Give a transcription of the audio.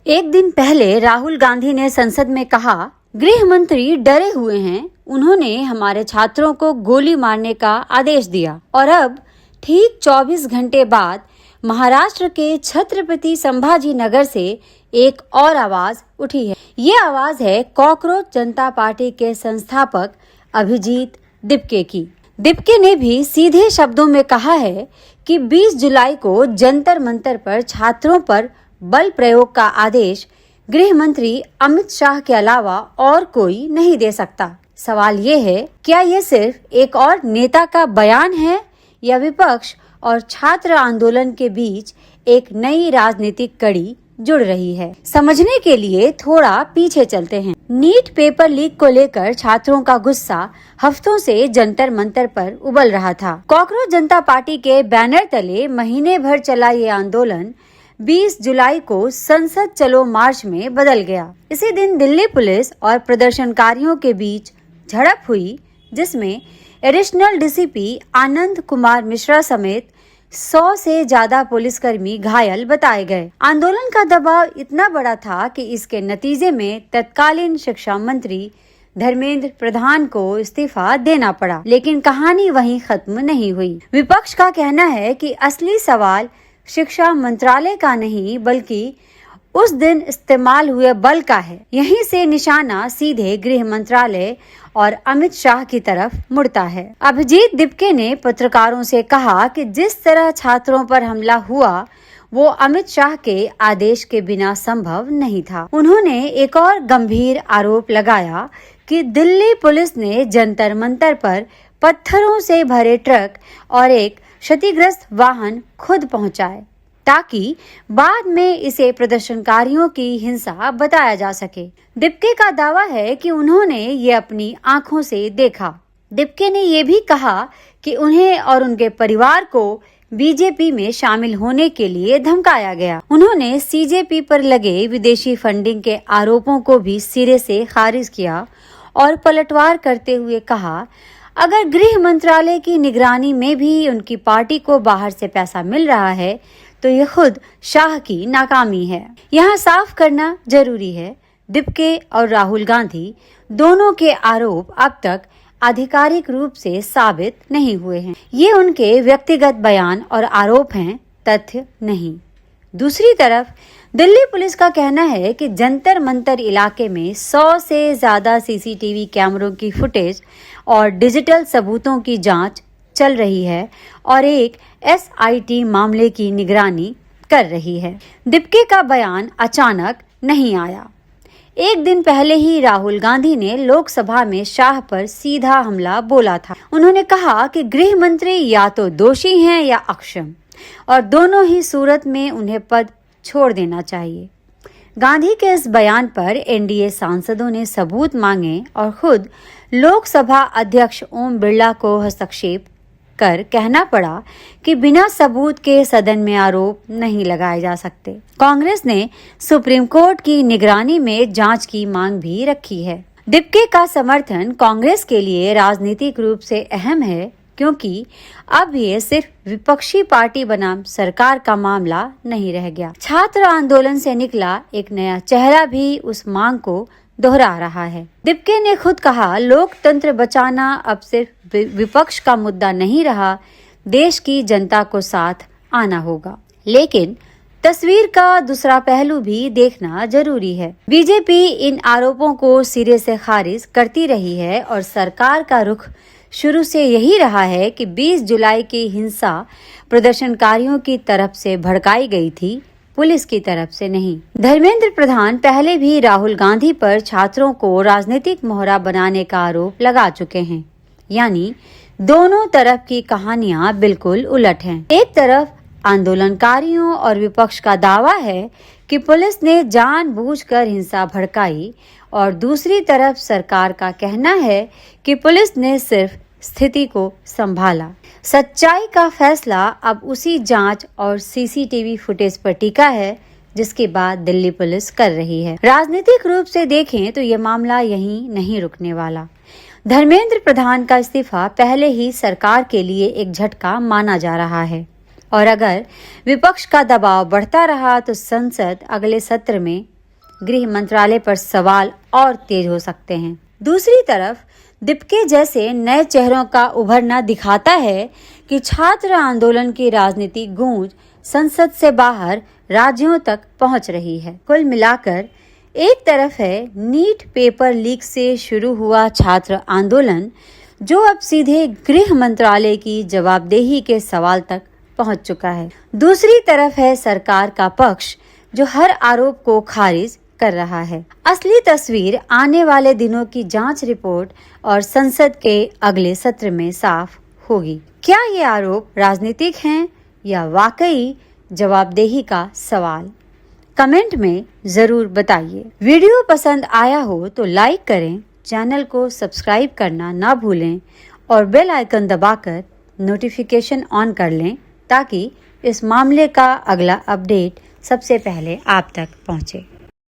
एक दिन पहले राहुल गांधी ने संसद में कहा, गृह मंत्री डरे हुए हैं, उन्होंने हमारे छात्रों को गोली मारने का आदेश दिया। और अब ठीक 24 घंटे बाद महाराष्ट्र के छत्रपति संभाजी नगर से एक और आवाज उठी है। ये आवाज है कॉकरोच जनता पार्टी के संस्थापक अभिजीत दिपके की। दिपके ने भी सीधे शब्दों में कहा है कि 20 जुलाई को जंतर मंतर पर छात्रों पर बल प्रयोग का आदेश गृह मंत्री अमित शाह के अलावा और कोई नहीं दे सकता। सवाल ये है, क्या ये सिर्फ एक और नेता का बयान है या विपक्ष और छात्र आंदोलन के बीच एक नई राजनीतिक कड़ी जुड़ रही है? समझने के लिए थोड़ा पीछे चलते हैं। नीट पेपर लीक को लेकर छात्रों का गुस्सा हफ्तों से जंतर मंतर पर उबल रहा था। कॉकरोच जनता पार्टी के बैनर तले महीने भर चला ये आंदोलन 20 जुलाई को संसद चलो मार्च में बदल गया। इसी दिन दिल्ली पुलिस और प्रदर्शनकारियों के बीच झड़प हुई, जिसमें एडिशनल डीसीपी आनंद कुमार मिश्रा समेत 100 से ज्यादा पुलिसकर्मी घायल बताए गए। आंदोलन का दबाव इतना बड़ा था कि इसके नतीजे में तत्कालीन शिक्षा मंत्री धर्मेंद्र प्रधान को इस्तीफा देना पड़ा। लेकिन कहानी वहीं खत्म नहीं हुई। विपक्ष का कहना है कि असली सवाल शिक्षा मंत्रालय का नहीं बल्कि उस दिन इस्तेमाल हुए बल का है। यहीं से निशाना सीधे गृह मंत्रालय और अमित शाह की तरफ मुड़ता है। अभिजीत दिपके ने पत्रकारों से कहा कि जिस तरह छात्रों पर हमला हुआ वो अमित शाह के आदेश के बिना संभव नहीं था। उन्होंने एक और गंभीर आरोप लगाया कि दिल्ली पुलिस ने जंतर मंतर पर पत्थरों से भरे ट्रक और एक क्षतिग्रस्त वाहन खुद पहुंचाए ताकि बाद में इसे प्रदर्शनकारियों की हिंसा बताया जा सके। दिपके का दावा है कि उन्होंने ये अपनी आंखों से देखा। दिपके ने ये भी कहा कि उन्हें और उनके परिवार को बीजेपी में शामिल होने के लिए धमकाया गया। उन्होंने सीजेपी पर लगे विदेशी फंडिंग के आरोपों को भी सिरे से खारिज किया और पलटवार करते हुए कहा, अगर गृह मंत्रालय की निगरानी में भी उनकी पार्टी को बाहर से पैसा मिल रहा है तो ये खुद शाह की नाकामी है। यहाँ साफ करना जरूरी है, दिपके और राहुल गांधी दोनों के आरोप अब तक आधिकारिक रूप से साबित नहीं हुए हैं। ये उनके व्यक्तिगत बयान और आरोप हैं, तथ्य नहीं। दूसरी तरफ दिल्ली पुलिस का कहना है कि जंतर मंतर इलाके में 100 से ज्यादा सीसीटीवी कैमरों की फुटेज और डिजिटल सबूतों की जांच चल रही है और एक एसआईटी मामले की निगरानी कर रही है। दिपके का बयान अचानक नहीं आया। एक दिन पहले ही राहुल गांधी ने लोकसभा में शाह पर सीधा हमला बोला था। उन्होंने कहा कि गृह मंत्री या तो दोषी हैं या अक्षम और दोनों ही सूरत में उन्हें पद छोड़ देना चाहिए। गांधी के इस बयान पर एनडीए सांसदों ने सबूत मांगे और खुद लोकसभा अध्यक्ष ओम बिरला को हस्तक्षेप कर कहना पड़ा कि बिना सबूत के सदन में आरोप नहीं लगाए जा सकते। कांग्रेस ने सुप्रीम कोर्ट की निगरानी में जांच की मांग भी रखी है। दिपके का समर्थन कांग्रेस के लिए राजनीतिक रूप से अहम है, क्योंकि अब ये सिर्फ विपक्षी पार्टी बनाम सरकार का मामला नहीं रह गया। छात्र आंदोलन से निकला एक नया चेहरा भी उस मांग को दोहरा रहा है। दिपके ने खुद कहा, लोकतंत्र बचाना अब सिर्फ विपक्ष का मुद्दा नहीं रहा, देश की जनता को साथ आना होगा। लेकिन तस्वीर का दूसरा पहलू भी देखना जरूरी है। बीजेपी इन आरोपों को सिरे से खारिज करती रही है और सरकार का रुख शुरू से यही रहा है कि 20 जुलाई की हिंसा प्रदर्शनकारियों की तरफ से भड़काई गई थी, पुलिस की तरफ से नहीं। धर्मेंद्र प्रधान पहले भी राहुल गांधी पर छात्रों को राजनीतिक मोहरा बनाने का आरोप लगा चुके हैं। यानी दोनों तरफ की कहानियां बिल्कुल उलट हैं। एक तरफ आंदोलनकारियों और विपक्ष का दावा है कि पुलिस ने जानबूझकर हिंसा भड़काई और दूसरी तरफ सरकार का कहना है कि पुलिस ने सिर्फ स्थिति को संभाला। सच्चाई का फैसला अब उसी जांच और सीसीटीवी फुटेज पर टिका है जिसकी बात दिल्ली पुलिस कर रही है। राजनीतिक रूप से देखें तो ये मामला यहीं नहीं रुकने वाला। धर्मेंद्र प्रधान का इस्तीफा पहले ही सरकार के लिए एक झटका माना जा रहा है और अगर विपक्ष का दबाव बढ़ता रहा तो संसद अगले सत्र में गृह मंत्रालय पर सवाल और तेज हो सकते हैं। दूसरी तरफ दीपके जैसे नए चेहरों का उभरना दिखाता है कि छात्र आंदोलन की राजनीति गूंज संसद से बाहर राज्यों तक पहुंच रही है। कुल मिलाकर एक तरफ है नीट पेपर लीक से शुरू हुआ छात्र आंदोलन, जो अब सीधे गृह मंत्रालय की जवाबदेही के सवाल तक पहुंच चुका है। दूसरी तरफ है सरकार का पक्ष, जो हर आरोप को खारिज कर रहा है। असली तस्वीर आने वाले दिनों की जांच रिपोर्ट और संसद के अगले सत्र में साफ होगी। क्या ये आरोप राजनीतिक हैं या वाकई जवाबदेही का सवाल? कमेंट में जरूर बताइए। वीडियो पसंद आया हो तो लाइक करें, चैनल को सब्सक्राइब करना ना भूलें और बेल आइकन दबाकर नोटिफिकेशन ऑन कर लें ताकि इस मामले का अगला अपडेट सबसे पहले आप तक पहुंचे।